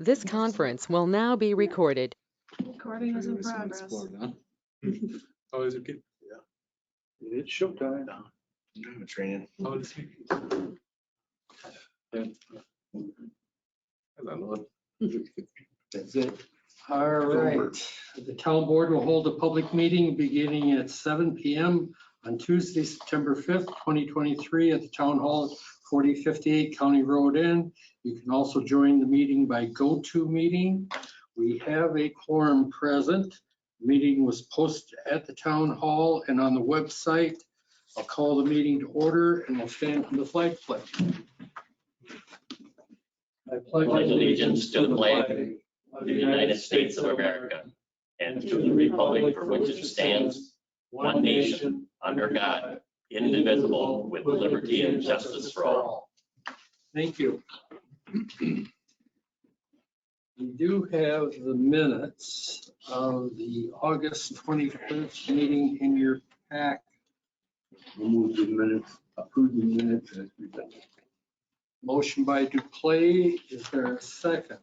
This conference will now be recorded. Recording is in progress. Oh, is it good? It's showtime. I'm training. Oh, this week. Yeah. I don't know. That's it. All right, the town board will hold a public meeting beginning at 7 PM on Tuesday, September 5th, 2023 at the Town Hall, 4058 County Road N. You can also join the meeting by GoToMeeting. We have a quorum present. The meeting was posted at the Town Hall and on the website. I'll call the meeting to order and we'll stand for the flag pledge. I pledge allegiance to the flag of the United States of America and to the republic for which it stands, one nation, under God, indivisible, with liberty and justice for all. Thank you. We do have the minutes of the August 21st meeting in your pack. We'll move the minutes, approve the minutes as presented. Motion by Duplay. Is there a second?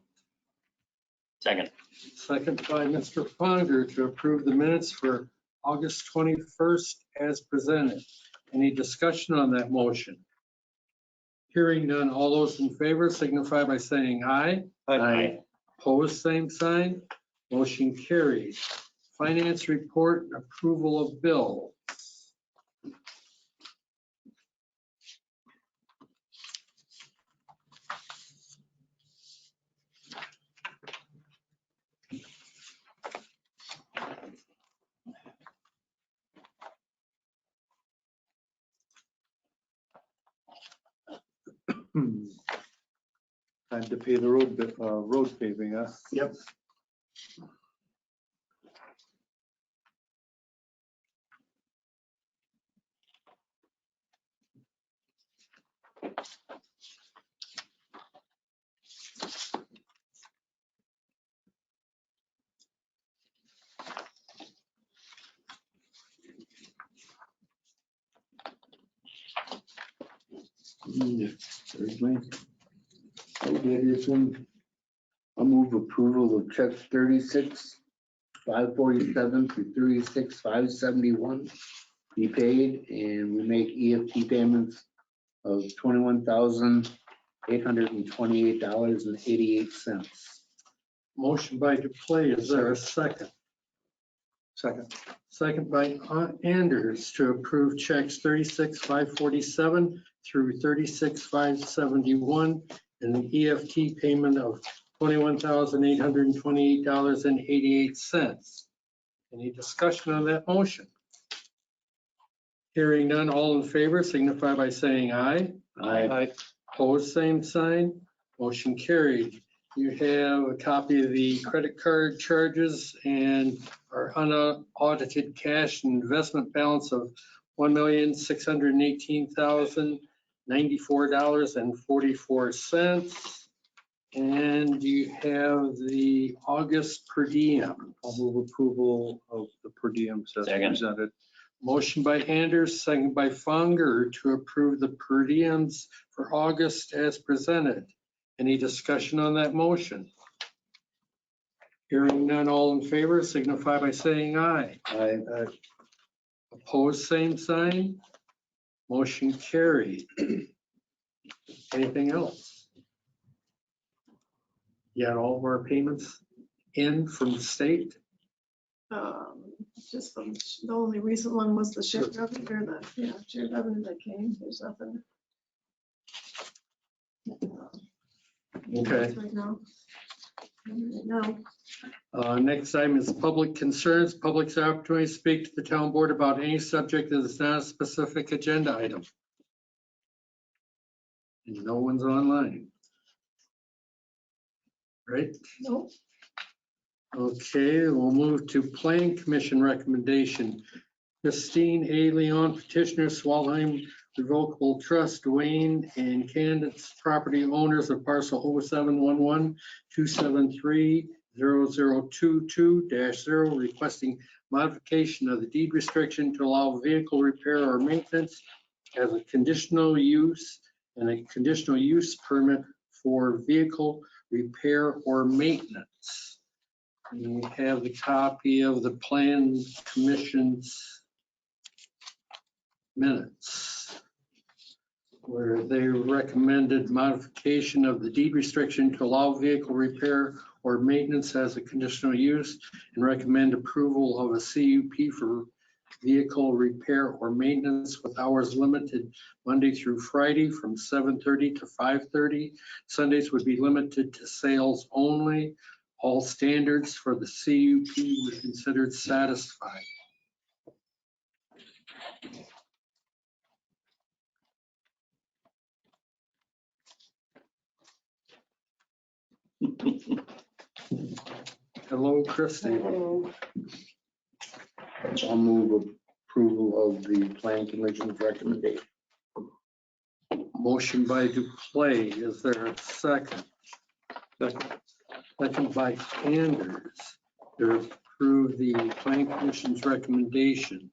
Second. Second by Mr. Fonder to approve the minutes for August 21st as presented. Any discussion on that motion? Hearing none, all those in favor signify by saying aye. Aye. Opposed, same sign. Motion carries. Finance report and approval of bills. Time to pay the road paving, huh? Yep. Certainly. Okay, this one, I'll move approval of checks 36,547 through 36,571 be paid, and we make EFT payments of $21,828.88. Motion by Duplay. Is there a second? Second. Second by Anders to approve checks 36,547 through 36,571 and the EFT payment of $21,828.88. Any discussion on that motion? Hearing none, all in favor signify by saying aye. Aye. Opposed, same sign. Motion carried. You have a copy of the credit card charges and our unaudited cash and investment balance of $1,618,094.44. And you have the August per diem. I'll move approval of the per diem as Second. presented. Motion by Anders, second by Fonger to approve the per diems for August as presented. Any discussion on that motion? Hearing none, all in favor signify by saying aye. Aye. Opposed, same sign. Motion carried. Anything else? You got all of our payments in from the state? Just the only recent one was the shared revenue, or the, shared revenue that came. There's nothing. Okay. Right now. No. Next item is public concerns. Public's opportunity to speak to the town board about any subject that is not a specific agenda item. And no one's online. Right? No. Okay, we'll move to Planning Commission recommendation. Christine A. Leon, petitioner, Swalheim Revocable Trust, Dwayne and Candace, property owners of parcel 0711-273-0022-0, requesting modification of the deed restriction to allow vehicle repair or maintenance as a conditional use and a conditional use permit for vehicle repair, or maintenance. We have the copy of the Plan Commission's minutes, where they recommended modification of the deed restriction to allow vehicle repair or maintenance as a conditional use, and recommend approval of a CUP for vehicle repair or maintenance with hours limited Monday through Friday from 7:30 to 5:30. Sundays would be limited to sales only. All standards for the CUP were considered satisfied. Hello, Christie. I'll move approval of the Plan Commission's recommendation. Motion by Duplay. Is there a second? Second by Anders to approve the Plan Commission's recommendation.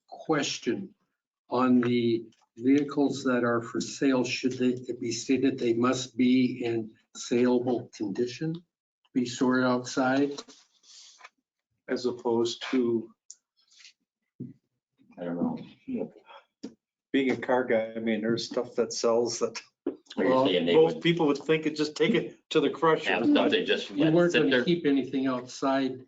Question on the vehicles that are for sale, should they be stated they must be in saleable condition, be stored outside? As opposed to I don't know. Being a car guy, I mean, there's stuff that sells that Are you saying they most would people would think it just take it to the crusher. have stuff they just We let weren't sit going to there? keep anything outside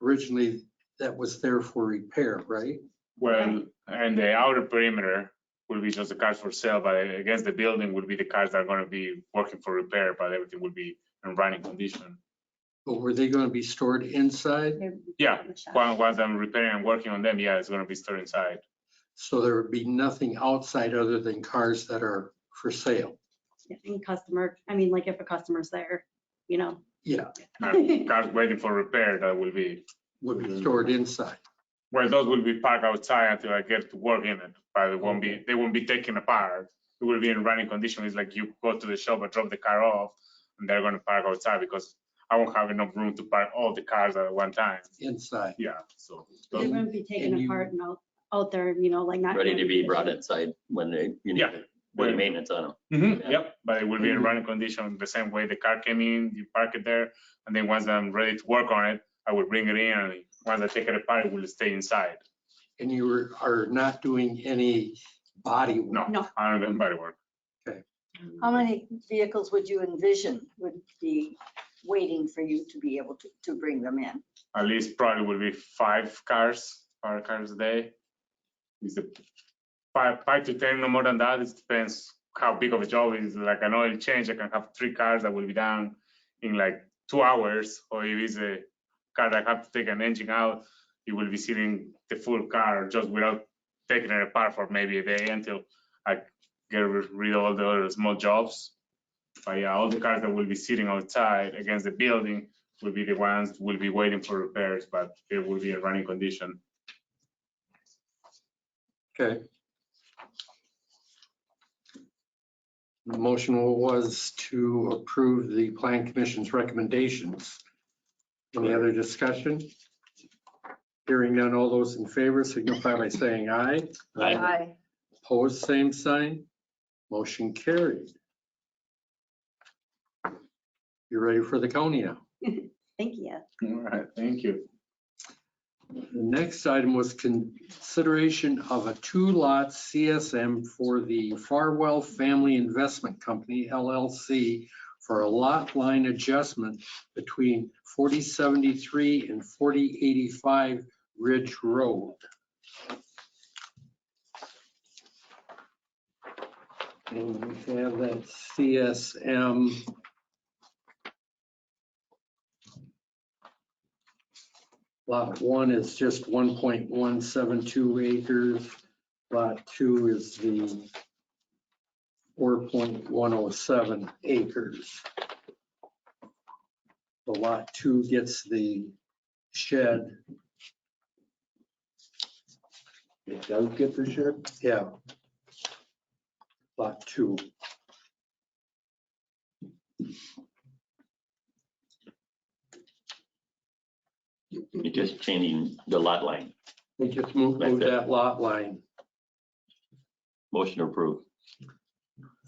originally that was there for repair, right? Well, and the outer perimeter will be just the cars for sale, but against the building will be the cars that are gonna be working for repair, but everything will be in running condition. But were they going to be stored inside? Yeah, once I'm repairing and working on them, yeah, it's gonna be stored inside. So there would be nothing outside other than cars that are for sale? And customer, I mean, like if a customer's there, you know. Yeah, And cars waiting for repair, that will be, would be stored inside. well, those will be parked outside until I get to work in it, but they won't be taken apart. It will be in running condition. It's like you go to the shop and drop the car off, and they're gonna park outside because I won't have enough room to park all the cars at one time. Inside. Yeah, so. They wouldn't be And taken you- apart and out there, you know, like not. Ready to be brought inside when you need Yeah. to do the maintenance on them. Yep, but it will be in running condition the same way the car came in, you park it there, and then once I'm ready to work on it, I will bring it in, and once I take it apart, it will stay inside. And you are not doing any body work? No, No. I don't do body work. How many vehicles would you envision would be waiting for you to be able to bring them in? At least probably will be 5 cars a day. Is the 5 to 10, no more than that. It depends how big of a job it is. Like an oil change, I can have 3 cars that will be done in like 2 hours. Or if it's a car that I have to take an engine out, it will be sitting the full car just without taking it apart for maybe a day until I get rid of all the other small jobs. But yeah, all the cars that will be sitting outside against the building will be the ones will be waiting for repairs, but they will be in running condition. Okay. The motion was to approve the Plan Commission's recommendations. Any other discussion? Hearing none, all those in favor signify by saying aye. Aye. Opposed, same sign. Motion carried. You're ready for the county now. Thank you. All right, thank you. The next item was consideration of a 2-lot CSM for the Farwell Family Investment Company, LLC, for a lot line adjustment between 4073 and 4085 Ridge Road. And we have that CSM. Lot 1 is just 1.172 acres. Lot 2 is the 4.107 acres. The Lot 2 gets the shed. It does get the shed? Yeah. Lot 2. You're just changing the lot line. We just moved that lot line. Motion approved.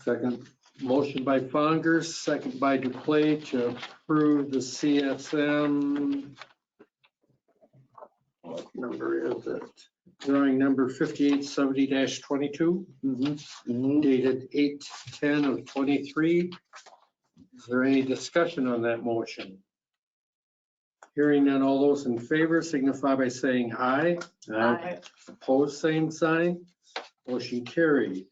Second? Motion by Fongers, second by Duplay to approve the CSM. What number is it? Drawing number 5870-22, dated 8/10 of 23. Is there any discussion on that motion? Hearing none, all those in favor signify by saying aye. Aye. Opposed, same sign. Motion carried.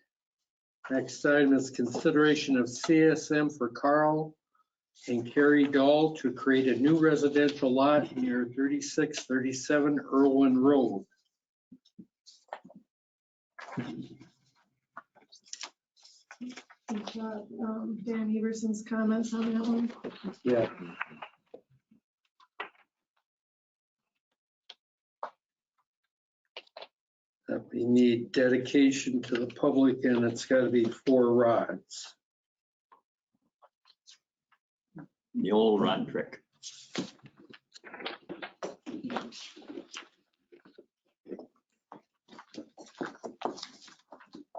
Next item is consideration of CSM for Carl and Carrie Dahl to create a new residential lot near 3637 Irwin Road. We've got, Dan Everson's comments on that one. Yeah. That we need dedication to the public, and it's got to be 4 rods. The old rod trick.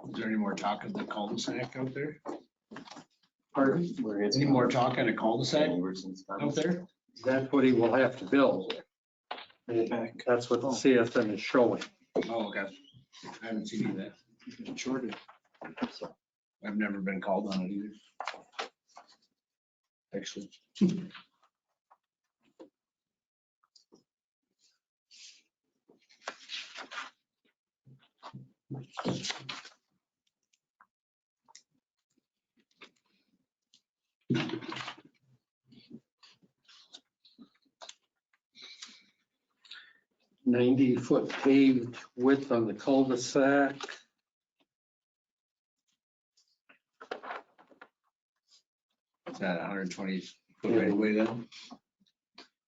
Is there any more talk of the cul-de-sac out there? Pardon? Any more talk on a cul-de-sac out there? That's what he will have to build. That's what the CSM is showing. Oh, okay. I haven't seen any of that. Shorted. I've never been called on it either. Actually. Foot paved width on the cul-de-sac. Is that 120 foot right away then,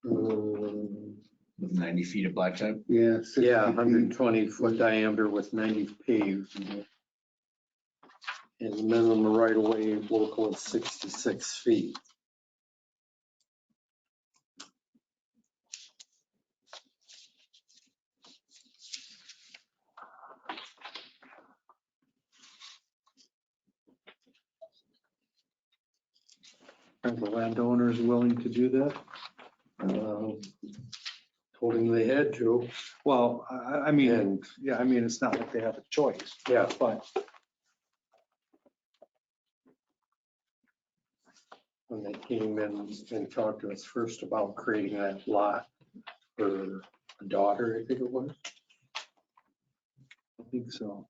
with 90 feet of blacktop? Yeah. 60 Yeah, feet. 120 foot diameter with 90 paved. And the minimum right of way local is 66 feet. Are the landowners willing to do that? Told him they had to. Well, I mean, And, yeah, I mean, it's not like they have a choice, yeah, but when they came in and talked to us first about creating that lot for a daughter, I think it was. I think so.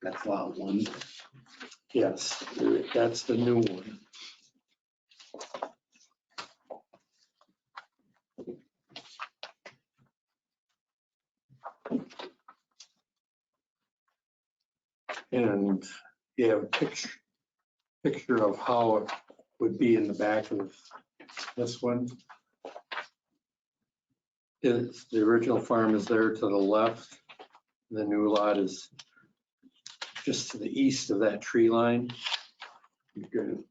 That's lot 1. Yes, that's the new one. And you have a picture of how it would be in the back of this one. The original farm is there to the left. The new lot is just to the east of that tree line. Good.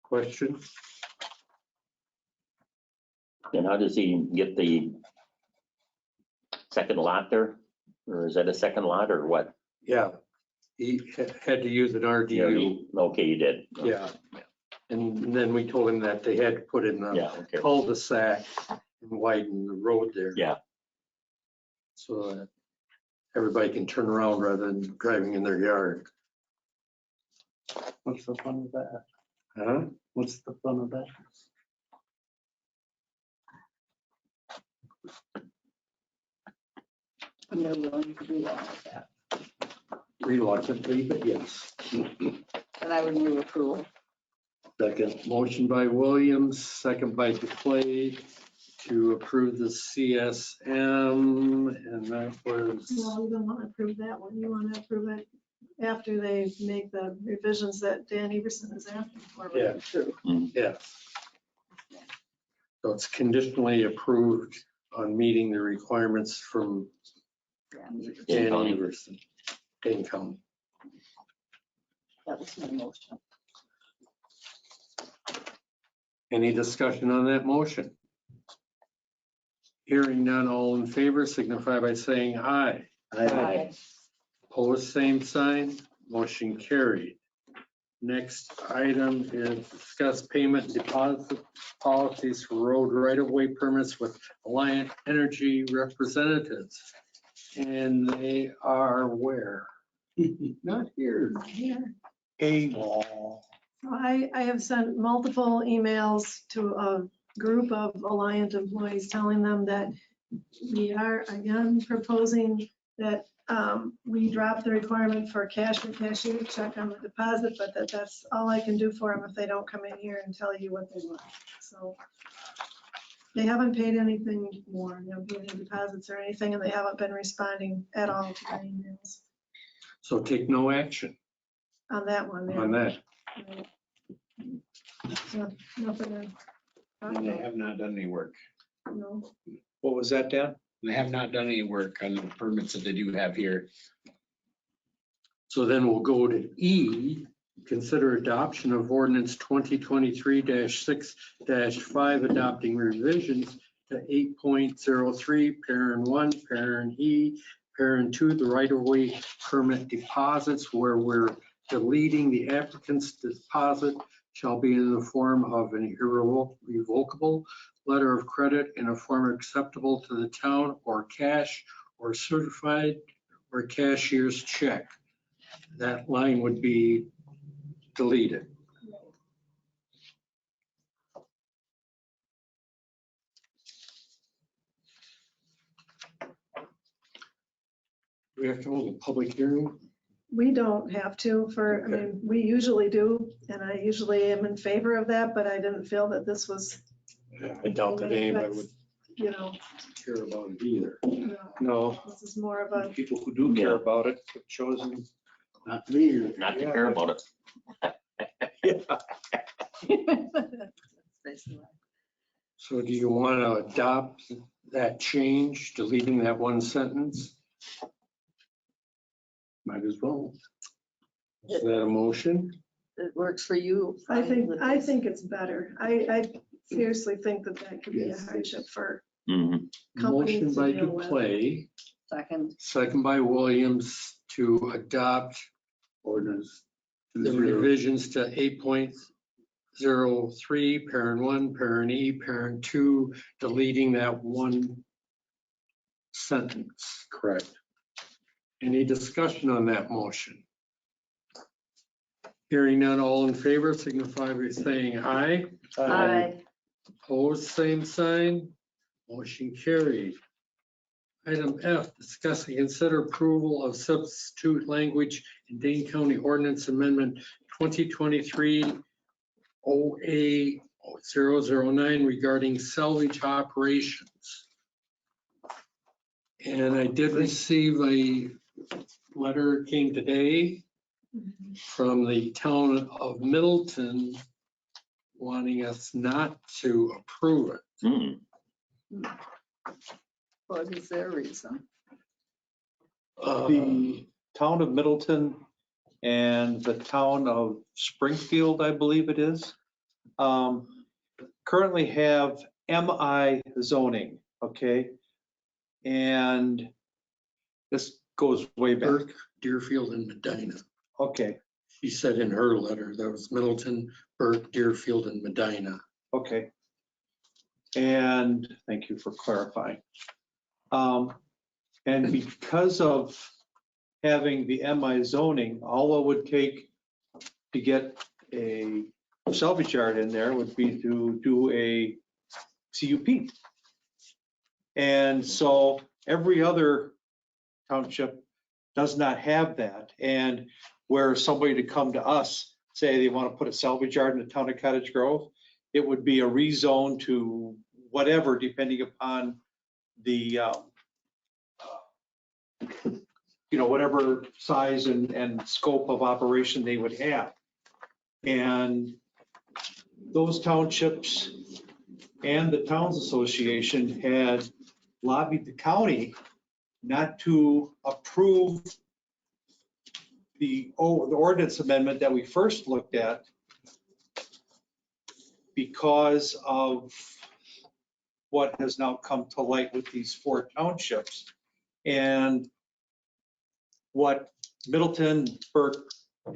Question? And how does he get the second lot there? Or is that a second lot or what? Yeah, he had to use an RDU. Okay, you did. Yeah. And then we told him that they had to put in the Yeah, okay. cul-de-sac and widen the road there. Yeah. So that everybody can turn around rather than driving in their yard. What's the fun of that? Huh? What's the fun of that? And they're willing to do all of that. Reluctantly, but yes. And I would move approval. Second, motion by Williams, second by Duplay to approve the CSM, and that was, Well, you don't want to approve that one. You want to approve it after they make the revisions that Dan Everson is asking for. yeah, yeah. So it's conditionally approved on meeting the requirements from Dane County. Dane County. That was my motion. Any discussion on that motion? Hearing none, all in favor signify by saying aye. Aye. Opposed, same sign, motion carried. Next item is discuss payment deposit policies for road right-of-way permits with Alliant Energy representatives. And they are where? Not here. Here. Oh, I have sent multiple emails to a group of Alliant employees telling them that we are again proposing that we drop the requirement for cash and cashier check on the deposit, but that's all I can do for them if they don't come in here and tell you what they want. So they haven't paid anything more, they haven't paid any deposits or anything, and they haven't been responding at all to my emails so take no action on that one. on that. So, nothing. And they have not done any work. No. What was that, Dan? They have not done any work on the permits that they do have here. So then we'll go to E, consider adoption of ordinance 2023-6-5, adopting revisions to 8.03, parent 1, parent E, parent 2, the right-of-way permit deposits, where we're deleting the applicant's deposit shall be in the form of an irrevocable letter of credit in a form acceptable to the town, or cash, or certified or cashier's check. That line would be deleted. We have to hold a public hearing. We don't have to for, I mean, we usually do, and I usually am in favor of that, but I didn't feel that this was, I doubt that anybody would you know, care about it either. No, this is more of a, people who do care about it have chosen. Not me. Not to care about it. So do you want to adopt that change, deleting that one sentence? Might as well. Is that a motion? It works for you. I fine with this. think it's better. I seriously think that could be a Yes. hardship for Mhm. companies Motion to by deal with. Duplay, Second, second by Williams to adopt Ordinance. the revisions to 8.03, parent 1, parent E, parent 2, deleting that one sentence. Correct. Any discussion on that motion? Hearing none, all in favor signify by saying aye. aye. Opposed, same sign. Motion carried. Item F, discuss and consider approval of substitute language in Dane County Ordinance Amendment 2023-OA009 regarding salvage operations. And I did receive a letter, came today, from the town of Middleton wanting us not to approve it. Hmm. What is their reason? The town of Middleton and the town of Springfield, I believe it is, currently have MI zoning, okay? And this goes way back. Burke, Deerfield, and Medina. Okay, She said in her letter, that was Middleton, Burke, Deerfield, and Medina. okay. And thank you for clarifying. And because of having the MI zoning, all it would take to get a salvage yard in there would be to do a CUP. And so every other township does not have that. And where somebody to come to us, say they want to put a salvage yard in the town of Cottage Grove, it would be a rezone to whatever, depending upon the, whatever size and scope of operation they would have. And those townships and the Towns Association had lobbied the county not to approve the ordinance amendment that we first looked at because of what has now come to light with these 4 townships. And what Middleton, Burke,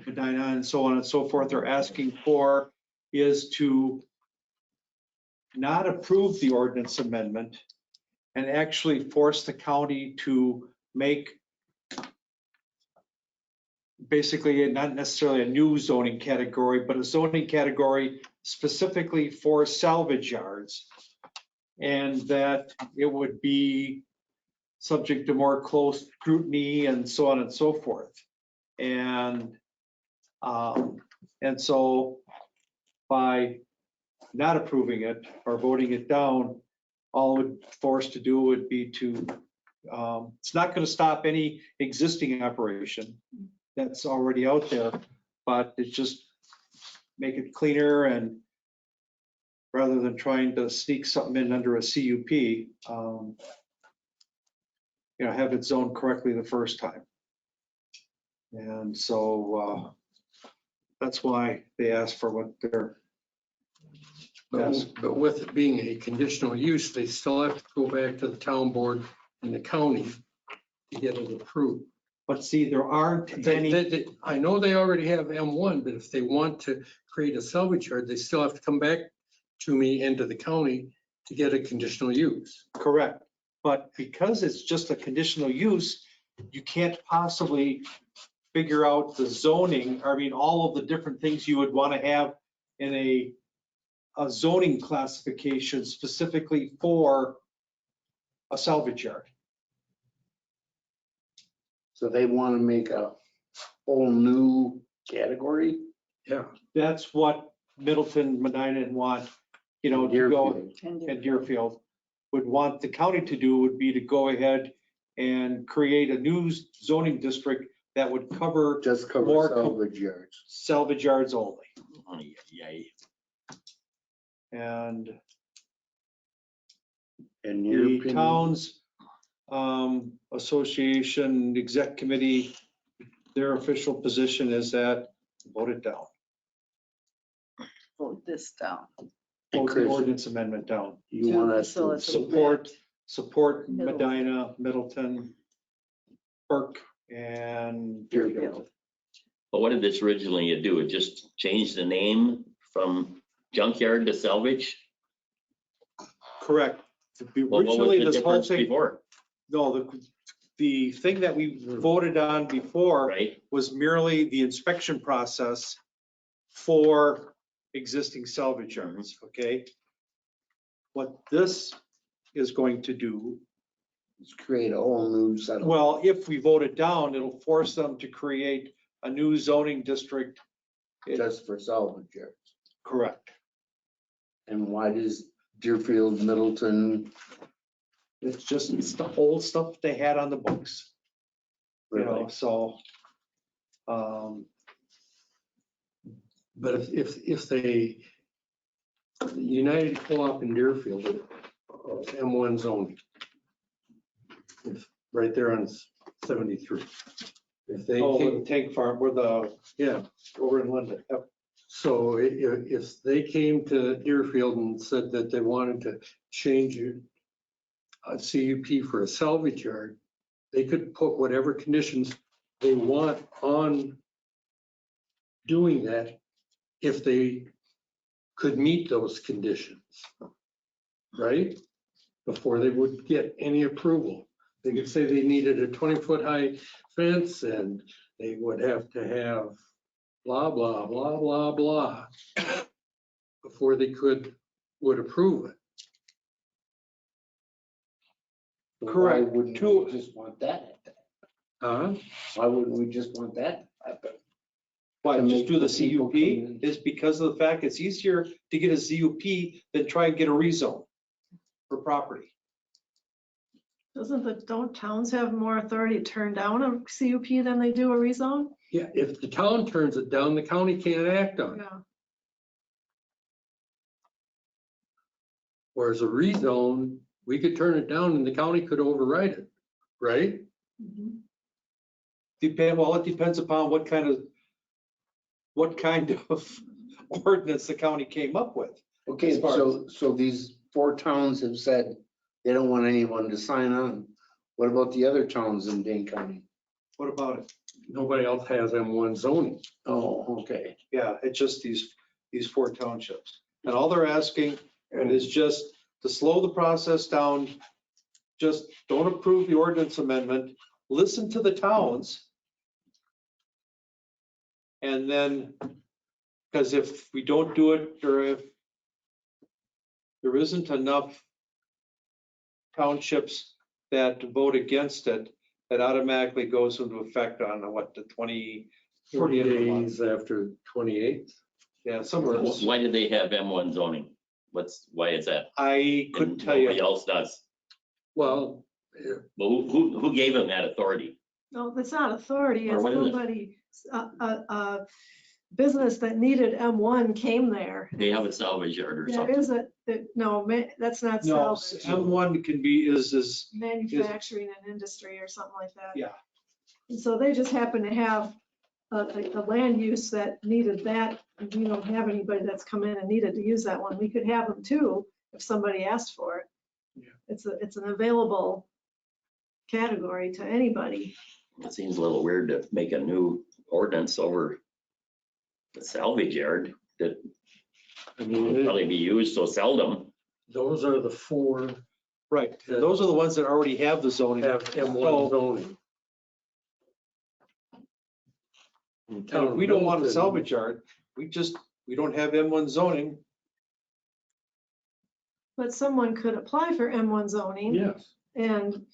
Medina, and so on and so forth are asking for is to not approve the ordinance amendment and actually force the county to make basically not necessarily a new zoning category, but a zoning category specifically for salvage yards. And that it would be subject to more close scrutiny and so on and so forth. And so by not approving it or voting it down, all it would force to do would be to, it's not going to stop any existing operation that's already out there, but it just make it cleaner, and rather than trying to sneak something in under a CUP, have it zoned correctly the first time. And so that's why they asked for what they're. But with it being a conditional use, they still have to go back to the town board and the county to get it approved. But see, there aren't any. I know they already have M1, but if they want to create a salvage yard, they still have to come back to me and to the county to get a conditional use. Correct. But because it's just a conditional use, you can't possibly figure out the zoning, all of the different things you would want to have in a zoning classification specifically for a salvage yard. So they want to make a whole new category? Yeah. That's what Middleton, Medina want, to go, Deerfield. and Deerfield would want the county to do would be to go ahead and create a new zoning district that would cover Just cover more salvage yards. salvage yards only. And And your the opinion? towns association exec committee, their official position is that vote it down. Vote this down. Vote the Chris, ordinance amendment down. you want us So to it's a Support Middle. Medina, Middleton, Burke, and Deerfield. Deerfield. But what did this originally do? It just changed the name from junkyard to salvage? Correct. Well, what was Originally, the this whole difference thing, before, no, the thing that we voted on before right? was merely the inspection process for existing salvage yards, okay? What this is going to do, Let's create a whole new settlement. well, if we vote it down, it'll force them to create a new zoning district. Just for salvage yards. Correct. And why does Deerfield, Middleton, It's the old stuff they had on the books, really? so. But if they, United Co-op in Deerfield, M1 zoning, right there on 73. If they Oh, came, the tank farm, where yeah, over in London. Yep. so if they came to Deerfield and said that they wanted to change a CUP for a salvage yard, they could put whatever conditions they want on doing that if they could meet those conditions, right? Before they would get any approval. They could say they needed a 20-foot high fence and they would have to have blah, blah, blah, blah, blah before they would approve it. So Correct. Why wouldn't we just want that? Huh? Why wouldn't we just want that? Why, To just make do the the people CUP come in. is because of the fact it's easier to get a CUP than try and get a rezone for property. Don't towns have more authority to turn down a CUP than they do a rezone? Yeah, if the town turns it down, the county can't act on it. Yeah. Whereas a rezone, we could turn it down and the county could override it, right? Mhm. Well, it depends upon what kind of ordinance the county came up with. Okay, As far so these 4 towns have said they don't want anyone to sign on. What about the other towns in Dane County? What about it? Nobody else has M1 zoning. Oh, okay. Yeah, it's just these 4 townships. And all they're asking is just to slow the process down. Just don't approve the ordinance amendment, listen to the towns. And then, because if we don't do it, or if there isn't enough townships that vote against it, that automatically goes into effect on what, the 40 40th of the month. days after 28th. Yeah, somewhere else. Why did they have M1 zoning? Why is that? I couldn't And tell you. Nobody else does. Well, But who gave them that authority? No, that's not authority, Or it's what is it? somebody, a business that needed M1 came there. They have a salvage yard or There something. is no, that's not No, salvage, M1 can be, is, manufacturing and industry or something like that. yeah. And so they just happen to have a land use that needed that, and we don't have anybody that's come in and needed to use that one. We could have them too, if somebody asked for it. Yeah. It's an available category to anybody. It seems a little weird to make a new ordinance over the salvage yard that I will mean, probably be used so seldom. those are the 4 Right, those are the ones that already have the zoning. have M1 zoning. And if we don't want a salvage yard, we don't have M1 zoning. But someone could apply for M1 zoning. Yes, And,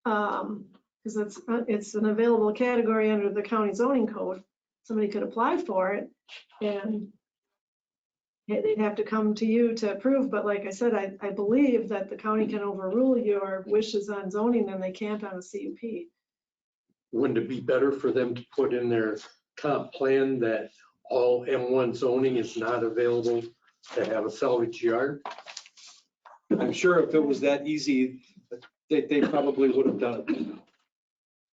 because it's an available category under the county zoning code, somebody could apply for it and they'd have to come to you to approve, but like I said, I believe that the county can overrule your wishes on zoning and they can't on a CUP. wouldn't it be better for them to put in their comp plan that all M1 zoning is not available to have a salvage yard? I'm sure if it was that easy, they probably would have done it. I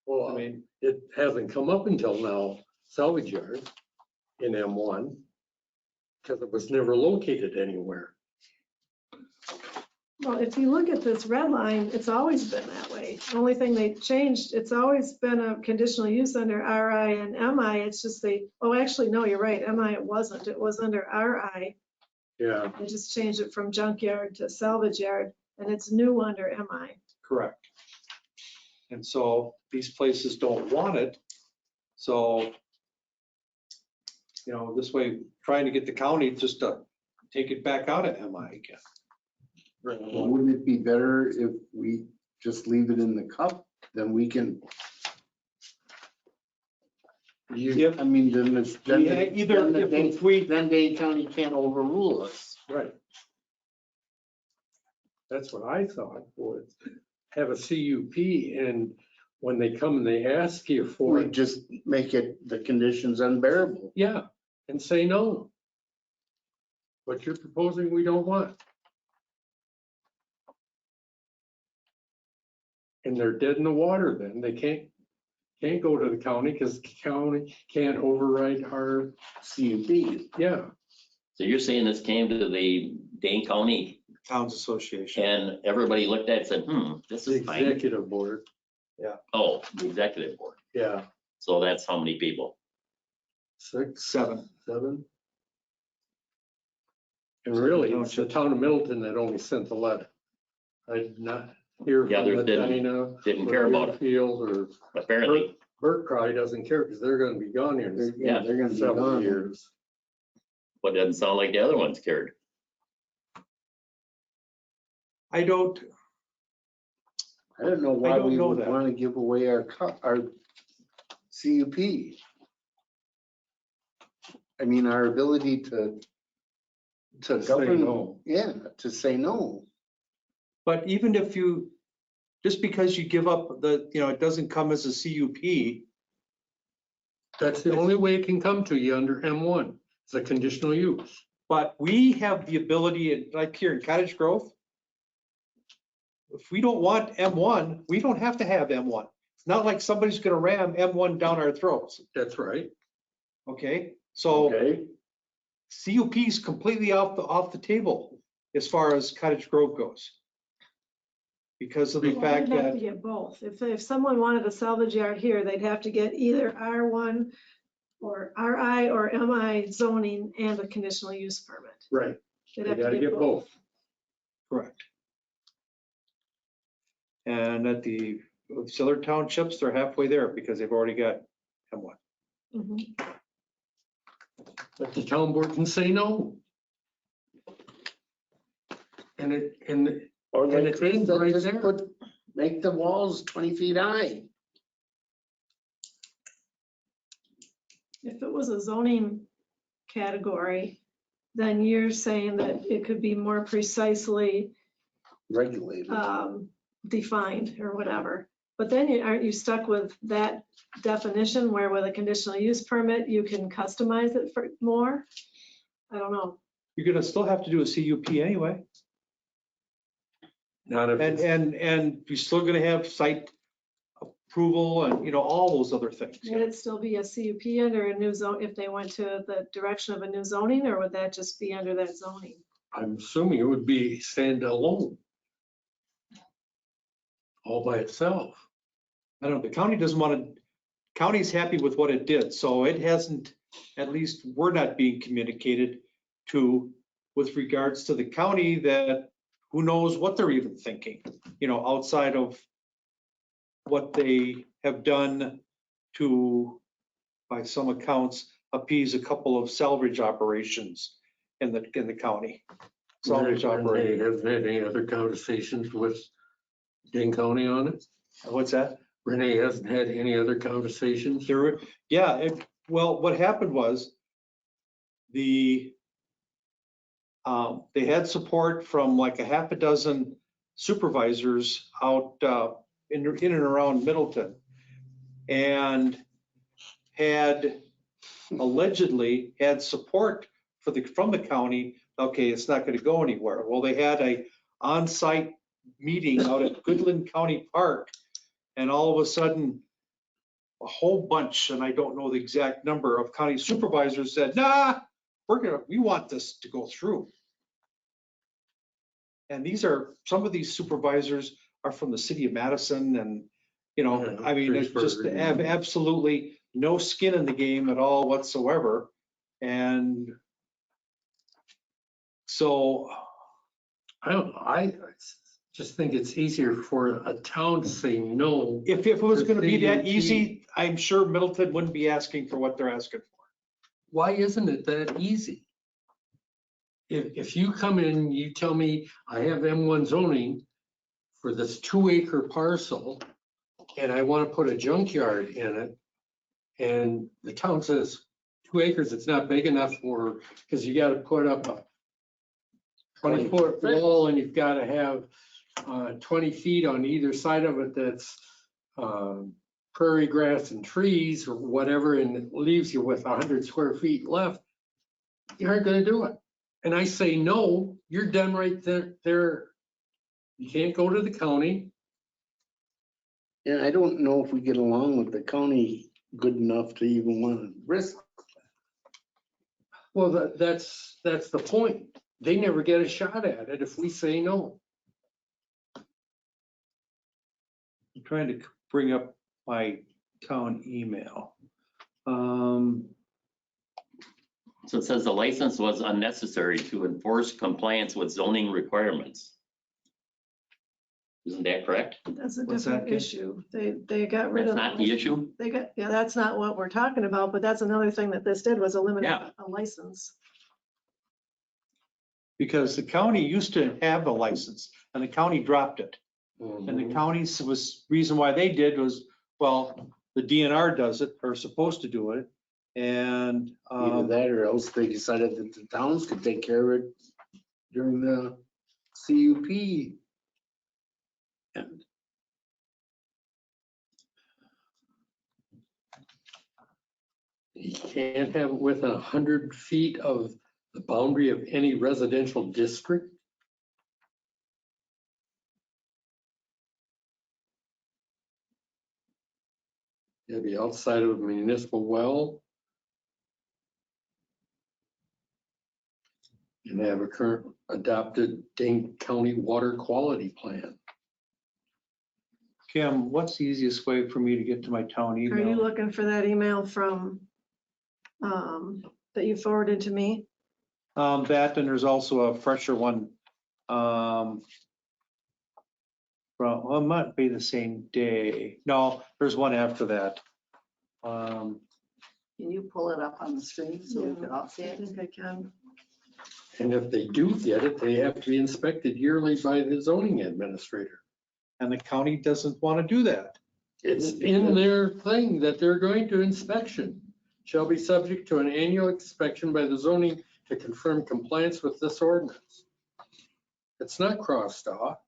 Well, mean, it hasn't come up until now, salvage yard in M1, because it was never located anywhere. Well, if you look at this red line, it's always been that way. The only thing they changed, it's always been a conditional use under RI and MI. It's just actually, no, you're right. MI, it wasn't. It was under RI. Yeah, They just changed it from junkyard to salvage yard, and it's new under MI. correct. And so these places don't want it. So, this way, trying to get the county just to take it back out of MI again. Wouldn't it be better if we just leave it in the cup? Then we can, If- I mean, then it's, then Yeah, either if we, then Dane County can't overrule us. right. That's what I thought, was have a CUP, and when they come and they ask you for We it, just make it, the conditions unbearable. yeah, and say no. What you're proposing, we don't want. And they're dead in the water then. They can't go to the county because county can't override our, CUP. yeah. So you're saying this came to the Dane County Towns Association. and everybody looked at it and said, this The is fine. executive board, Oh, the executive board. yeah, So that's how many people? 6, 7. 7. And really, it's the Township. town of Middleton that only sent the letter. I did not hear Yeah, from they Medina. didn't or care about it. Deerfield or Apparently, Burt Cry doesn't care because they're gonna be gone here in Yeah. They're gonna be several gone. years. but it doesn't sound like the other ones cared. I don't know why don't we know would that. want to give away our CUP. I mean, our ability to Say govern, no. yeah, to say no. But even if just because you give up it doesn't come as a CUP, That's the only way it can come to you under M1. It's a conditional use. but we have the ability, like here in Cottage Grove, if we don't want M1, we don't have to have M1. It's not like somebody's gonna ram M1 down our throats, That's right. okay? So Okay, CUP is completely off the table as far as Cottage Grove goes. Because of the Well, fact they'd have to that, get both. If someone wanted a salvage yard here, they'd have to get either R1 or RI or MI zoning and a conditional use permit. Right. They'd They have to gotta get both. correct. And at the other townships, they're halfway there because they've already got M1. Mhm. But the town board can say no. And or And like it's Chris said, right just there. make the walls 20 feet high. If it was a zoning category, then you're saying that it could be more precisely Regulated. defined or whatever. But then aren't you stuck with that definition where with a conditional use permit, you can customize it for more? I don't know. You're gonna still have to do a CUP anyway. not if it's And you're still gonna have site approval and, you know, all those other things. Would it still be a CUP under a new zone if they went to the direction of a new zoning, or would that just be under that zoning? I'm assuming it would be standalone. All by itself. I don't know, the county doesn't want to, county's happy with what it did, so it hasn't, at least we're not being communicated to with regards to the county that who knows what they're even thinking, you know, outside of what they have done to, by some accounts, appease a couple of salvage operations in the county. Salvage operation. Have had any other conversations with Dane County on it? What's that? Renee hasn't had any other conversations? There, yeah, well, what happened was they had support from like a half a dozen supervisors out in and around Middleton, and had allegedly had support from the county. Okay, it's not going to go anywhere. Well, they had a on-site meeting out at Goodland County Park, and all of a sudden, a whole bunch, and I don't know the exact number of county supervisors said, nah, we want this to go through. And some of these supervisors are from the city of Madison, and, you know, Yeah, I mean, it's just Three-Spur. have absolutely no skin in the game at all whatsoever. And so, I don't know. I just think it's easier for a town to say no. if it was gonna be that CUP. easy, I'm sure Middleton wouldn't be asking for what they're asking for. Why isn't it that easy? If you come in, you tell me I have M1 zoning for this 2-acre parcel and I want to put a junkyard in it. And the town says 2 acres, it's not big enough for, because you got to put up a 20-foot wall and you've got to have 20 feet on either side of it that's prairie grass and trees or whatever, and it leaves you with 100 square feet left. You aren't going to do it. And I say, no, you're done right there. You can't go to the county. And I don't know if we get along with the county good enough to even want to risk. Well, that's the point. They never get a shot at it if we say no. I'm trying to bring up my town email. So it says the license was unnecessary to enforce compliance with zoning requirements. Isn't that correct? That's a What's that, different Kim? issue. They got rid That's of. not the issue? Yeah, that's not what we're talking about, but that's another thing that this did was eliminate Yeah. a license. Because the county used to have a license and the county dropped it. And the county's reason why they did was, well, the DNR does it, or supposed to do it. And Either that or else they decided that the towns could take care of it during the CUP. And You can't have it within 100 feet of the boundary of any residential district. It'll be outside of a municipal well. And they have a current adopted Dane County water quality plan. Kim, what's the easiest way for me to get to my town Are you email? looking for that email from, that you forwarded to me? That, and there's also a fresher one. Well, it might be the same day. No, there's one after that. Can you pull it up on the screen so we can all see I it? think I can. And if they do get it, they have to be inspected yearly by the zoning administrator. And the county doesn't want to do that. It's in their thing that they're going to inspection. Shall be subject to an annual inspection by the zoning to confirm compliance with this ordinance. It's not crossed off.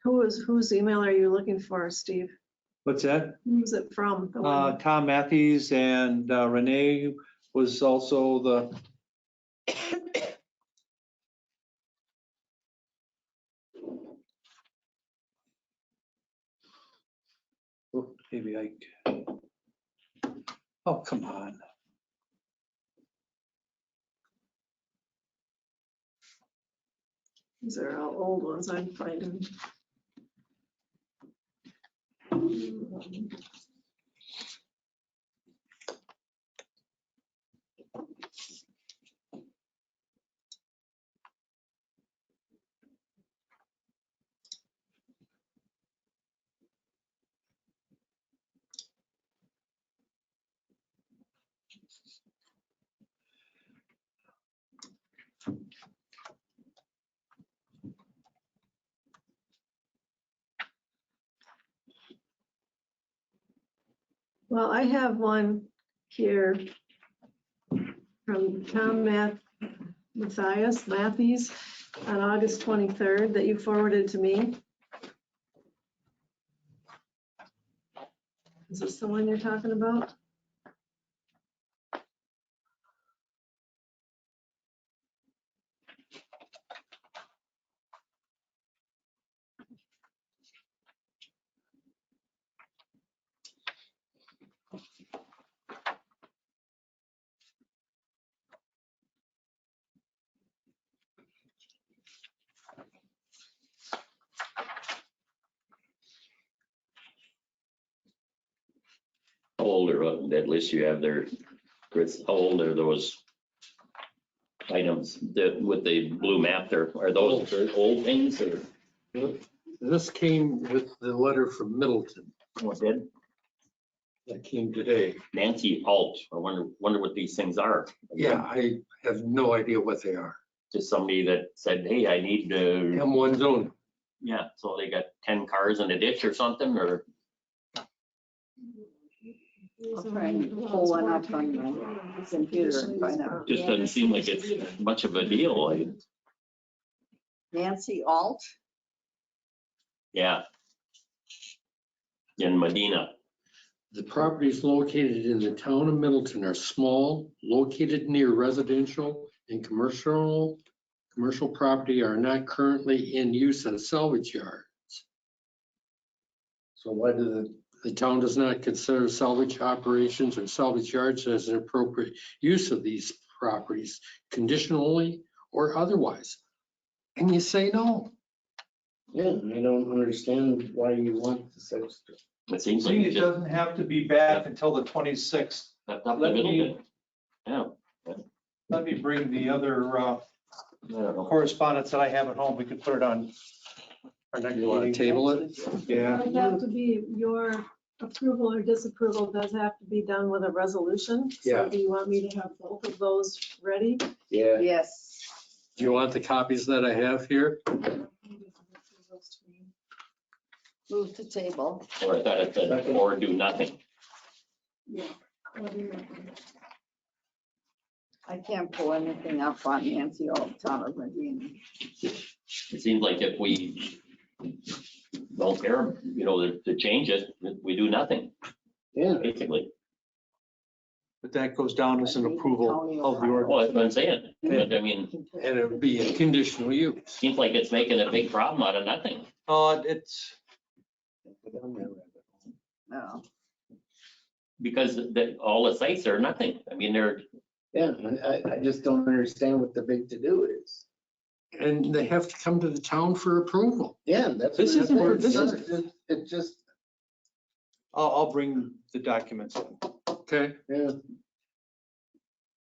Whose email are you looking for, Steve? What's that? Who's it from? The one- Tom Matthews and Renee was also the. Oh, maybe I. Oh, come on. These are all old ones I'm finding. Well, I have one here from Tom Matthews on August 23rd that you forwarded to me. Is this the one you're talking about? How old are that list you have there, Chris? How old are those items that with the blue map there? Are those old things or? This came with the letter from Middleton What did? that came today. Nancy Alt. I wonder what these things are. Yeah, I have no idea what they are. Just somebody that said, hey, I need to, M1 zone. yeah, so they got 10 cars in a ditch or something, or? I'll try and pull one up on my computer and find out. Just doesn't seem like it's much of a deal. Nancy Alt, Yeah. In Medina. The properties located in the town of Middleton are small, located near residential and commercial property are not currently in use as salvage yards. So why the town does not consider salvage operations or salvage yards as an appropriate use of these properties conditionally or otherwise? And you say no. Yeah, I don't understand why you want this extra. It seems like See, you it just doesn't have to be back until the 26th. left up the Let middle me- bit. Yeah, Let me bring the other I don't know. correspondence that I have at home. We could put it on our next You want to meeting. table it? Yeah. It have to be, your approval or disapproval does have to be done with a resolution. Yeah. So do you want me to have both of those ready? Yeah. yes. Do you want the copies that I have here? Move to table. Or I thought it said, or do nothing. Yeah. What do you think? I can't pull anything up on Nancy Old Town of Medina. It seems like if we don't care, to change it, we do nothing, Yeah. basically. But that goes down as an approval of the ordinance. Well, that's what I'm saying. But I mean, And it would be a conditional use. seems like it's making a big problem out of nothing. It's, No. Because all the sites are nothing. I mean, they're, Yeah, I just don't understand what the big to-do is. And they have to come to the town for approval. Yeah, that's. This what isn't for- it this says. is- It just, I'll bring the documents in. Okay, yeah,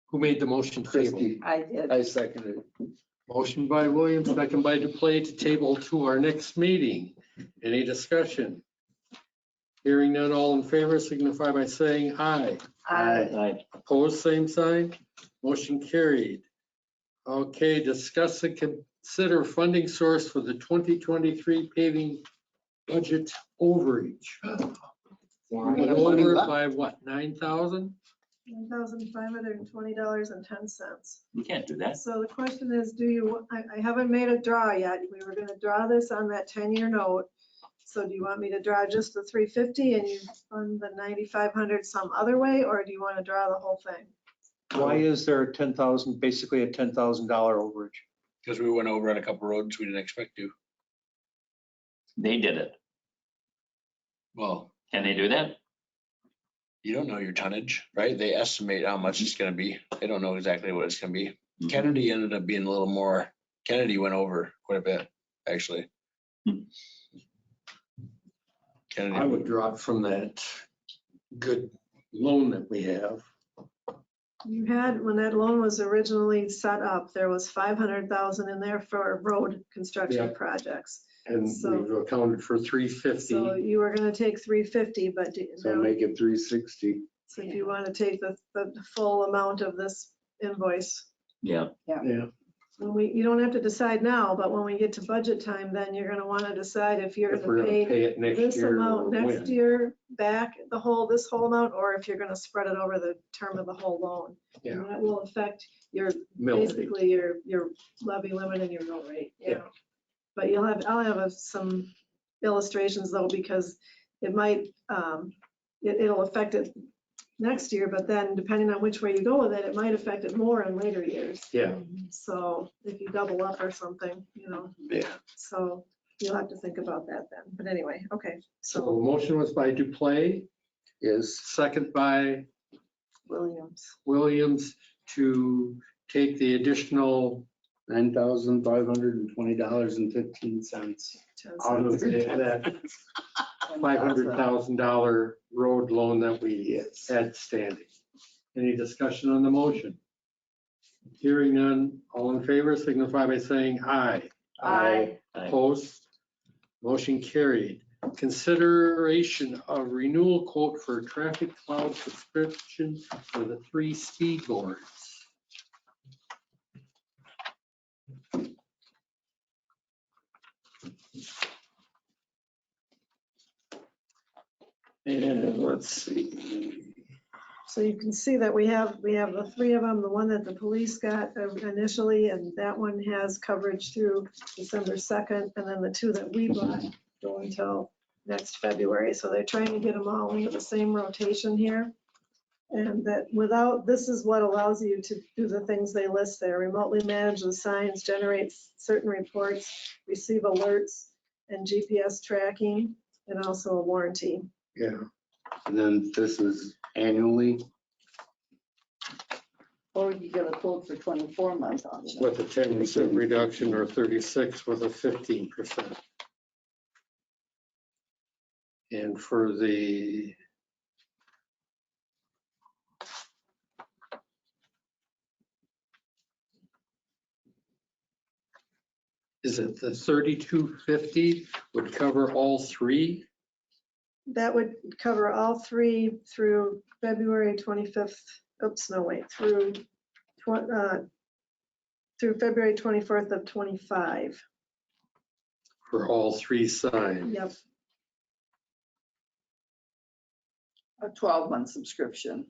who made the motion to table? Christie, I did. I seconded it. Motion by Williams, second by Duplay to table to our next meeting. Any discussion? Hearing none, all in favor signify by saying aye. I Opposed, same sign. Motion carried. Okay, discuss and consider funding source for the 2023 paving budget overage. Went over by what, 9,000? $1,520.10. you can't do that. So the question is, I haven't made a draw yet. We were gonna draw this on that 10-year note. So do you want me to draw just the 350 and you fund the 9,500 some other way, or do you want to draw the whole thing? why is there a basically a $10,000 overage? Because we went over on a couple roads we didn't expect to. They did it. Well, Can they do that? you don't know your tonnage, right? They estimate how much it's gonna be. They don't know exactly what it's gonna be. Kennedy ended up being a little more, Kennedy went over quite a bit, actually. I would drop from that good loan that we have. You had, when that loan was originally set up, there was 500,000 in there for road construction Yeah. projects. And So- we've accounted for 350. So you were gonna take 350, but So make it 360. so if you want to take the full amount of this invoice. Yeah. Yeah, You don't have to decide now, but when we get to budget time, then you're gonna want to decide if you're if we're gonna gonna pay pay it next this year or amount next when. year back, this whole amount, or if you're gonna spread it over the term of the whole loan. Yeah. And that will affect your, Mill rate. basically your levy limit and your mill rate. Yeah. But I'll have some illustrations though, because it might, it'll affect it next year, but then depending on which way you go with it, it might affect it more in later years. Yeah. So if you double up or something, Yeah. so you'll have to think about that then. But anyway, okay, So so motion was by Duplay, Is, second by Williams. Williams to take the additional $9,520.15 out of that $500,000 road loan that we had standing. Any discussion on the motion? Hearing none, all in favor signify by saying aye. Aye. Opposed? Motion carried. Consideration of renewal quote for traffic cloud subscription for the 3 speed boards. and let's see. So you can see that we have the three of them, the one that the police got initially, and that one has coverage through December 2nd, and then the two that we bought go until next February. So they're trying to get them all into the same rotation here. And that this is what allows you to do the things they list there: remotely manage the signs, generate certain reports, receive alerts, and GPS tracking, and also a warranty. Yeah. And then this is annually. Or you get a quote for 24 months on it. With a 10% reduction or 36 with a 15%. And for the is it the 3250 would cover all three? That would cover all three through February 25th, through February 24th of 25. For all three signs? Yep. A 12-month subscription.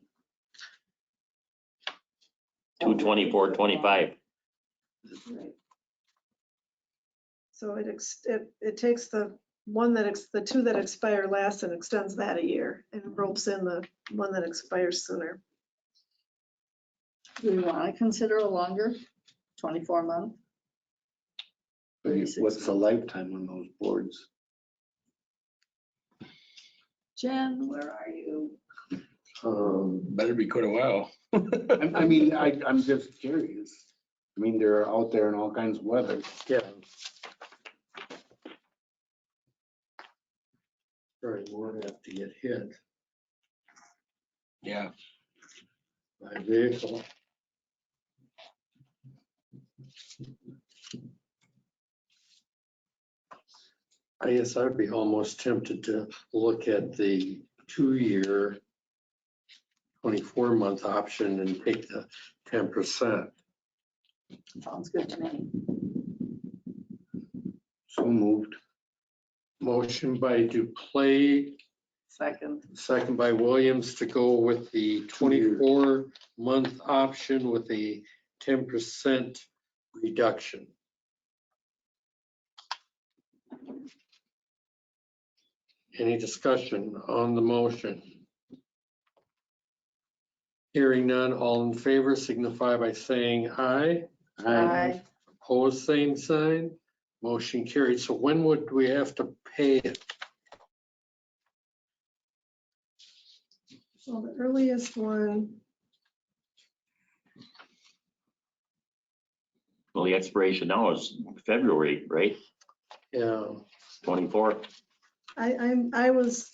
2/24/25. Right. So it takes the one the two that expire last and extends that a year and ropes in the one that expires sooner. Do we want to consider a longer 24-month? What's the lifetime on those boards? Jen, where are you? Better be quite a while. I mean, I'm just curious. I mean, they're out there in all kinds of weather. Yeah. Right, won't have to get hit Yeah. by a vehicle. I guess I'd be almost tempted to look at the 2-year 24-month option and take the 10%. Sounds good to me. So moved. Motion by Duplay, Second. second by Williams to go with the 24-month option with a 10% reduction. Any discussion on the motion? Hearing none, all in favor signify by saying aye. Aye. Opposed, same sign. Motion carried. So when would we have to pay it? So the earliest one, Well, the expiration now is February, right? Yeah, 24th. I was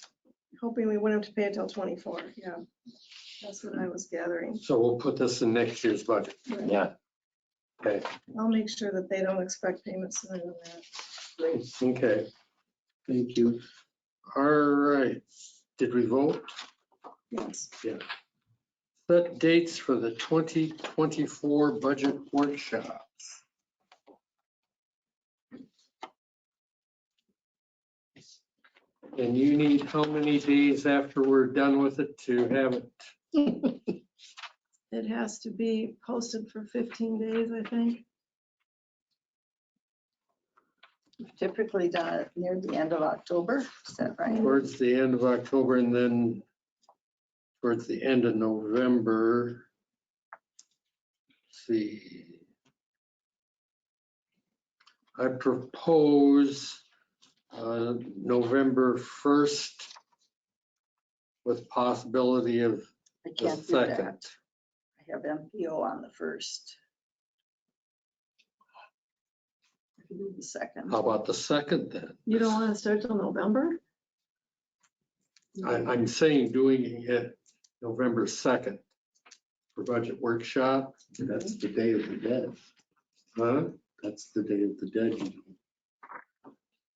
hoping we wouldn't have to pay it till 24. Yeah, that's what I was gathering. so we'll put this in next year's budget. Right. Yeah. Okay, I'll make sure that they don't expect payments sooner than that. okay. Thank you. All right. Did we vote? Yes. Yeah. Set dates for the 2024 budget workshops. And you need how many days after we're done with it to have it? It has to be posted for 15 days, I think. We've typically done it near the end of October. Is that right? Towards the end of October and then towards the end of November. Let's see. I propose November 1st with possibility of I the can't do that. second. I have MPO on the 1st. I can do the second. How about the second then? You don't want to start till November? I'm saying doing it November 2nd for budget workshop. That's the day of the dead. Huh? That's the day of the dead. you know.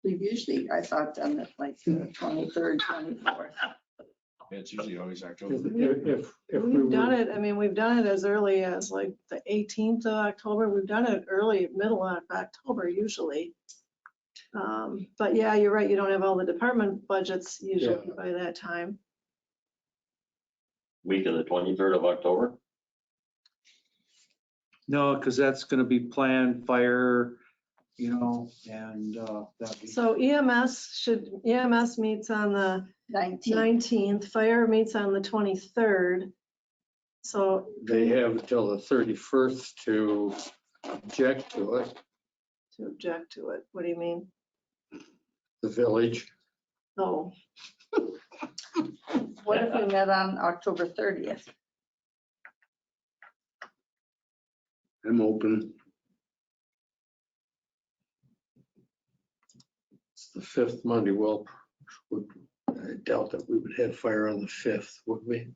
We've usually, I thought, done it like the 23rd, 24th. It's usually always October. If we We've done were, it, I mean, we've done it as early as like the 18th of October. We've done it early, middle of October usually. But yeah, you're right, you don't have all the department budgets usually Yeah. by that time. Week of the 23rd of October. No, because that's going to be planned fire, and that'd be. So EMS meets on the 19th. 19th, fire meets on the 23rd. So they have until the 31st to object to it, to object to it, what do you mean? the village. Oh, What if we met on October 30th? I'm open. It's the 5th Monday. Well, I doubt that we would have fire on the 5th, would we?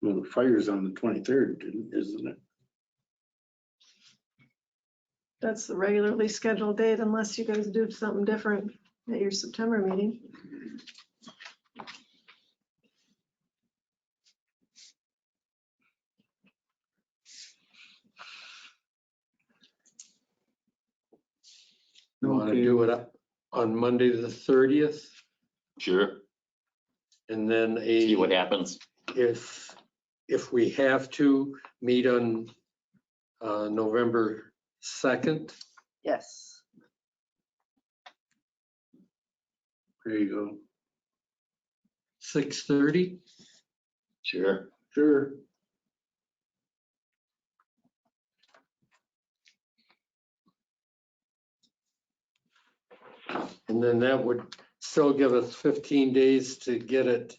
Well, the fire's on the 23rd, isn't it? that's the regularly scheduled date unless you guys do something different at your September meeting. You want to do it on Monday, the 30th? Sure. And then See what happens. if if we have to, meet on November 2nd. Yes. There you go. 6:30. Sure. Sure. And then that would still give us 15 days to get it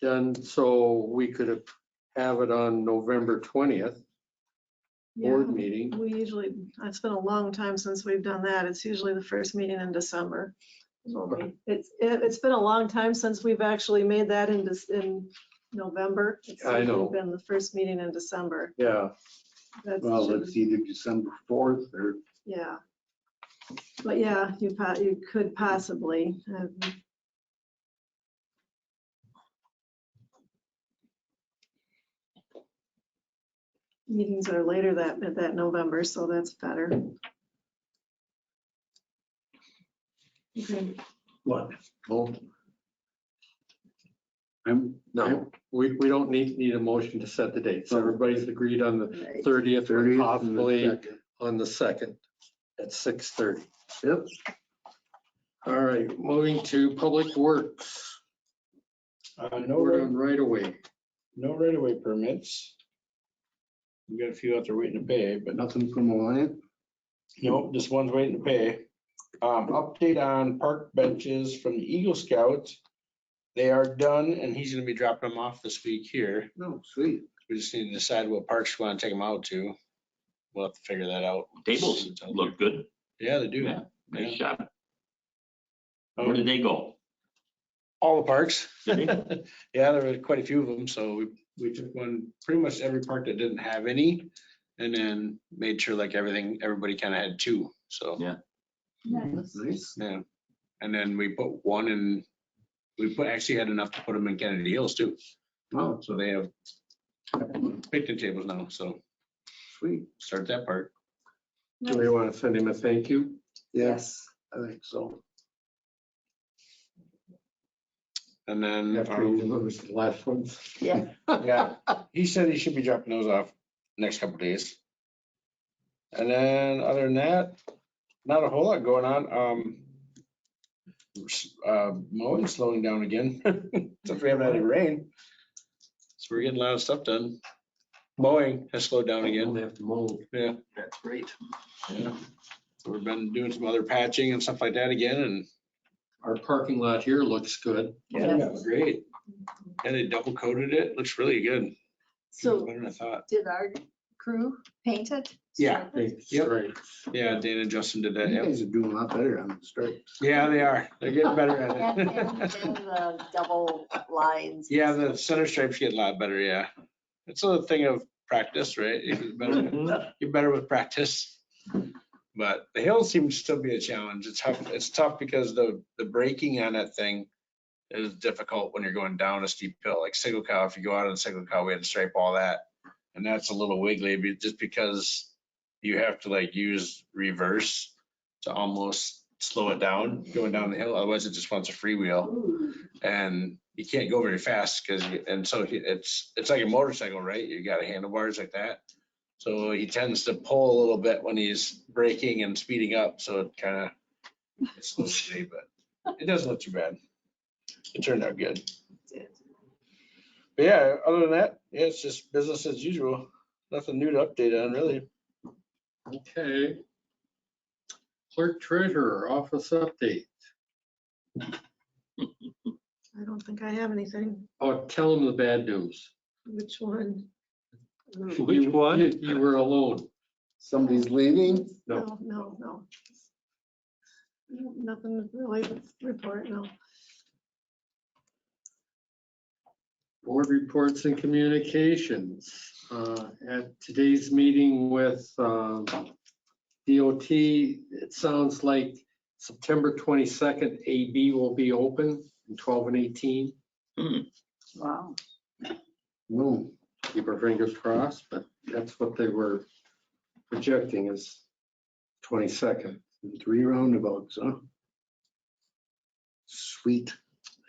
done, so we could have it on November 20th, board Yeah, meeting. we usually, it's been a long time since we've done that. It's usually the first meeting in December. It's been a long time since we've actually made that in November. It's I know. usually been the first meeting in December. Yeah, That's Well, should- it's either December 4th or Yeah. But yeah, you could possibly. Meetings are later that November, so that's better. Okay. what? well, No, we don't need a motion to set the dates. Everybody's agreed on the Right. 30th, or 30th and the possibly 2nd. on the 2nd at 6:30. Yep. All right, moving to Public Works. No Word on right away. right-of-way permits. We got a few out there waiting to pay, but Nothing from Alliant? nope, this one's waiting to pay. Update on park benches from the Eagle Scouts. They are done and he's gonna be dropping them off this week here. No, sweet. We just need to decide what parks we wanna take them out to. We'll have to figure that out. Tables look good. Yeah, they do. Yeah, nice job. Um, Where did they go? All the parks. Did Yeah, there were quite a few of them, so we took one, pretty much every park that didn't have any, and then made sure like everybody kind of had two, so. Yeah. Nice. Yeah, and then we put one in, actually had enough to put them in Kennedy Hills too, Oh, so they have picnic tables now, so sweet. start that part. Do we want to send him a thank you? Yes, I think so. And then, After he delivers the last ones. Yeah. yeah, he said he should be dropping those off next couple days. And then other than that, not a whole lot going on. Mowing slowing down again, since we haven't had any rain. So we're getting a lot of stuff done. Mowing has slowed down Don't again. have to mow. Yeah. That's great. Yeah. So we've been doing some other patching and stuff like that again, and Our parking lot here looks good. yeah, that was great. And they double coated it. Looks really good. So Better than I thought. did our crew paint it? Yeah. Big Yep. stripes. Yeah, Dana and Justin did that. You Yep. guys are doing a lot better on the stripes. Yeah, they are. They're getting better at And it. the double lines. Yeah, the center stripes get a lot better, yeah. It's a thing of practice, right? You get better with practice. But the hill seems to still be a challenge. It's tough because the braking on that thing is difficult when you're going down a steep hill. Like Single Cow, if you go out on Single Cow, we had to stripe all that. And that's a little wiggly just because you have to like use reverse to almost slow it down going down the hill. Otherwise it just wants a freewheel. Ooh. And you can't go very fast so it's like a motorcycle, right? You got handlebars like that. So he tends to pull a little bit when he's braking and speeding up. So it kind of slows me, but it doesn't look too bad. It turned out good. But yeah, other than that, yeah, it's just business as usual. Nothing new to update on really. Okay. Clerk treasurer, office update. I don't think I have anything. Oh, tell them the bad news. Which one? Which one? You were alone. Somebody's leaving? No. No. Nothing really to report, no. Board reports and communications. At today's meeting with DOT, it sounds like September 22nd, AB will be open in 12 and 18. Wow. No. Keep our fingers crossed, but that's what they were projecting is 22nd. 3 roundabouts, huh? Sweet.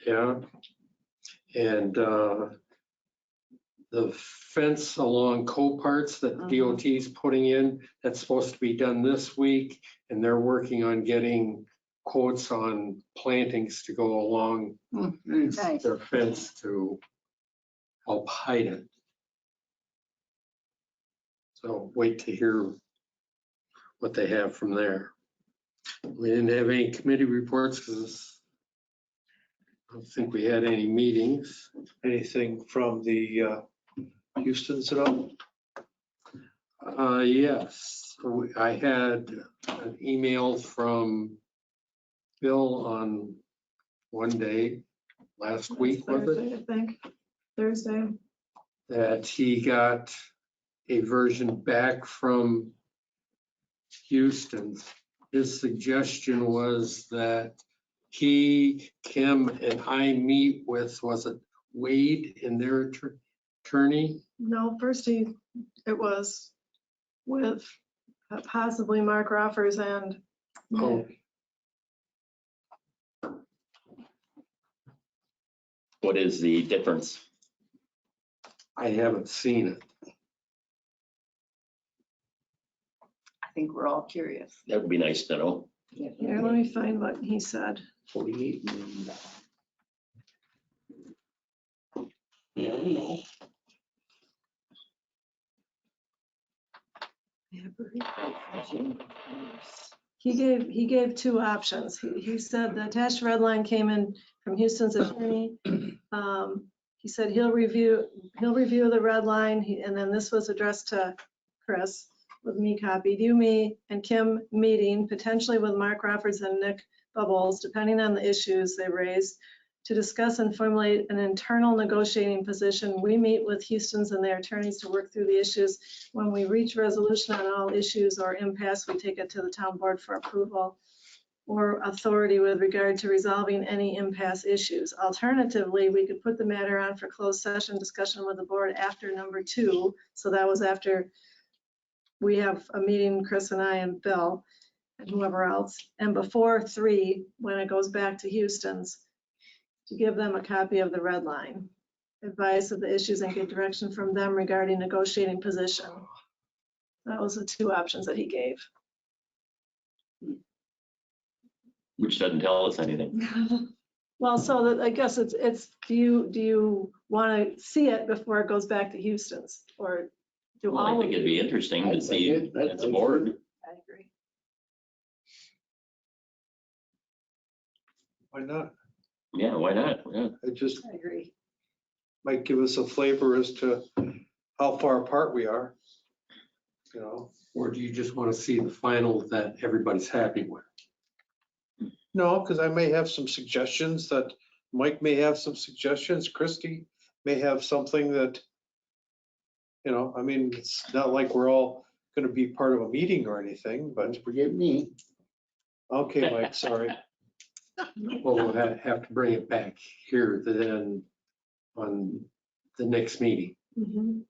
Yeah. And the the fence along Coparts that DOT is putting in, that's supposed to be done this week. And they're working on getting quotes on plantings to go along Nice. their fence to help hide it. So wait to hear what they have from there. We didn't have any committee reports because I don't think we had any meetings. Anything from the Houston's at all? Yes, I had an email from Bill on one day, last week, was it? Thursday, I think, Thursday. That he got a version back from Houston. His suggestion was that he, Kim, and I meet with, was it Wade and their attorney? No, first it was with possibly Mark Roffers and Oh, Nick. What is the difference? I haven't seen it. I think we're all curious. That would be nice to know. Here, let me find what he said. $48 million. Yeah, I know. He gave two options. He said the attached red line came in from Houston's attorney. He said he'll review the red line, and then this was addressed to Chris with me copied. You, me, and Kim meeting potentially with Mark Roffers and Nick Bubbles, depending on the issues they raised, to discuss and formulate an internal negotiating position. We meet with Houston's and their attorneys to work through the issues. When we reach resolution on all issues or impasse, we take it to the town board for approval or authority with regard to resolving any impasse issues. Alternatively, we could put the matter on for closed session discussion with the board after number 2. So that was after we have a meeting, Chris and I and Bill and whoever else, and before 3, when it goes back to Houston's, to give them a copy of the red line, advice of the issues and get direction from them regarding negotiating position. That was the 2 options that he gave. Which doesn't tell us anything. Well, so that, I guess it's, do you want to see it before it goes back to Houston's, or do Well, I all of think it'd be interesting to see I'd like it. at the board. I agree. Why not? Yeah, why not? Yeah. It just I agree. might give us a flavor as to how far apart we are. You know, Or do you just want to see the final that everybody's happy with? no, because I may have some suggestions that Mike may have some suggestions. Christie may have something that, you know, I mean, it's not like we're all going to be part of a meeting or anything, but Don't forget me. okay, Mike, sorry. Well, we'll have to bring it back here then on the next meeting. Mhm.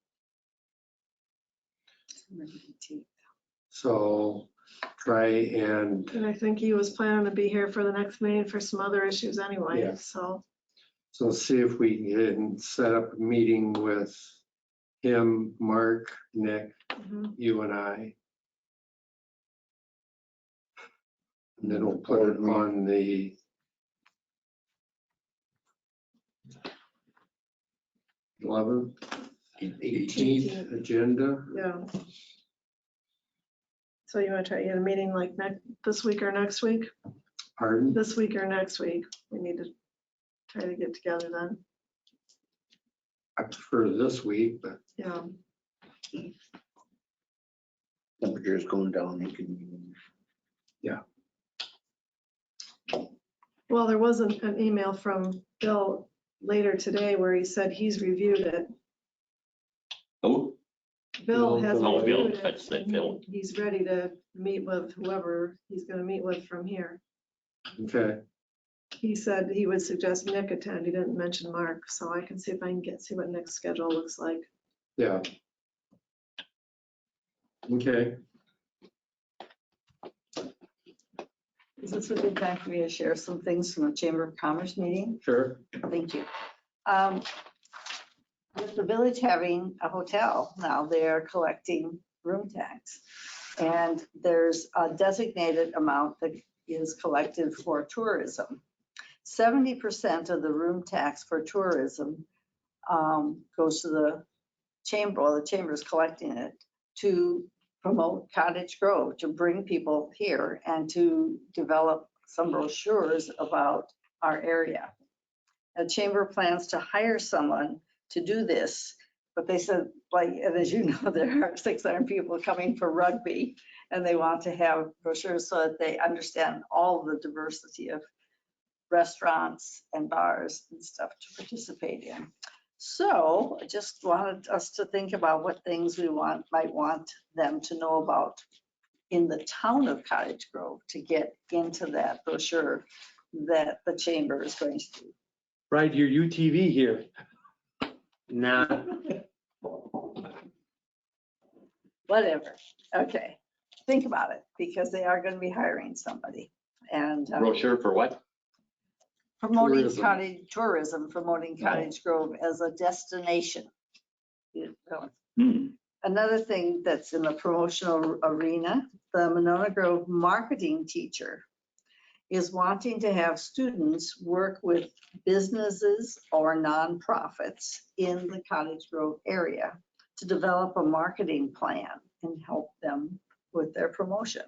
So try and, And I think he was planning to be here for the next meeting for some other issues anyway, Yeah. so. so see if we can set up a meeting with him, Mark, Nick, Mhm. you and I. And then we'll put it on the 11th, 18th agenda. Yeah. So you want to try to get a meeting like this week or next week? Pardon? This week or next week? We need to try to get together then. I prefer this week, but Yeah. Temperature's going down. You can. Well, there was an email from Bill later today where he said he's reviewed it. Oh, Bill has Bill, reviewed that's it. it, Bill. and He's ready to meet with whoever he's going to meet with from here. okay. He said he would suggest Nick attend. He didn't mention Mark, so I can see if I can see what Nick's schedule looks like. Yeah. Okay. Is this a good time for me to share some things from the Chamber of Commerce meeting? Sure. Thank you. with the village having a hotel, now they're collecting room tax. And there's a designated amount that is collected for tourism. 70% of the room tax for tourism goes to the chamber, or the chamber is collecting it to promote Cottage Grove, to bring people here and to develop some brochures about our area. The chamber plans to hire someone to do this, but they said, like, and as you know, there are 600 people coming for rugby, and they want to have brochures so that they understand all the diversity of restaurants and bars and stuff to participate in. So I just wanted us to think about what things we might want them to know about in the town of Cottage Grove to get into that brochure that the chamber is going to do. Right, your UTV here. Nah. Whatever. Okay. Think about it, because they are going to be hiring somebody and Brochure for what? promoting Tourism. cottage tourism, promoting Cottage Grove as a destination. You know, Hmm. Another thing that's in the promotional arena, the Monona Grove marketing teacher is wanting to have students work with businesses or nonprofits in the Cottage Grove area to develop a marketing plan and help them with their promotion.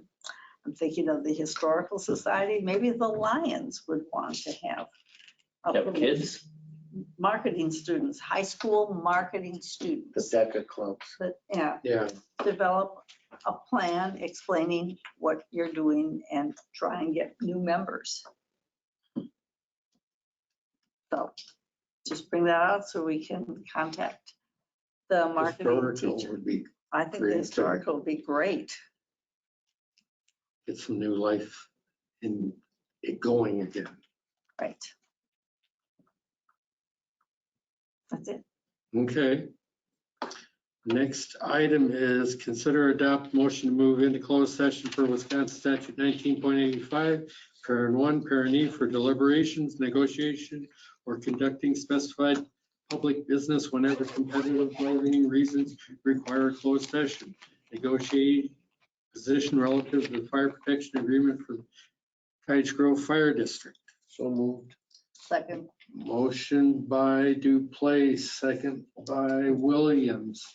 I'm thinking of the Historical Society, maybe the Lions would want to have Have kids? marketing students, high school marketing The students. DECA clubs. But, yeah, Yeah. develop a plan explaining what you're doing and try and get new members. So just bring that out so we can contact the marketing Historical teacher. would be, I think the great, too. historical would be great. get some new life in it going again. Right. That's it. Okay. Next item is consider adopt motion to move into closed session for Wisconsin statute 19.85, parent 1, parent E for deliberations, negotiation, or conducting specified public business whenever competitive bargaining reasons require a closed session. Negotiate position relative to the fire protection agreement for Cottage Grove Fire District. So moved. Second. Motion by Duplace, second by Williams.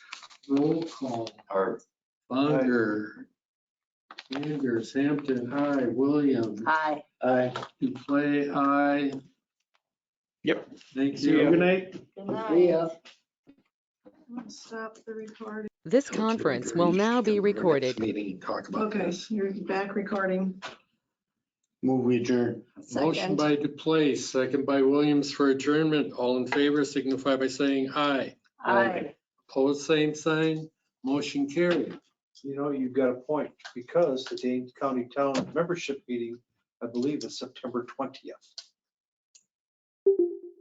Roll call. Or Bunger. Sanders, Hampton, aye. Williams. Aye. Aye. Duplace, aye. Yep. Thank See ya. you. Good night. Good night. See ya. Stop the recording. This conference will now be recorded. Meeting, talk about Okay, this. you're back recording. Move we adjourn. Motion Second. by Duplace, second by Williams for adjournment. All in favor signify by saying aye. Aye. Opposed, same sign. Motion carried. You know, you've got a point, because the Dane County Town membership meeting, I believe, is September 20th.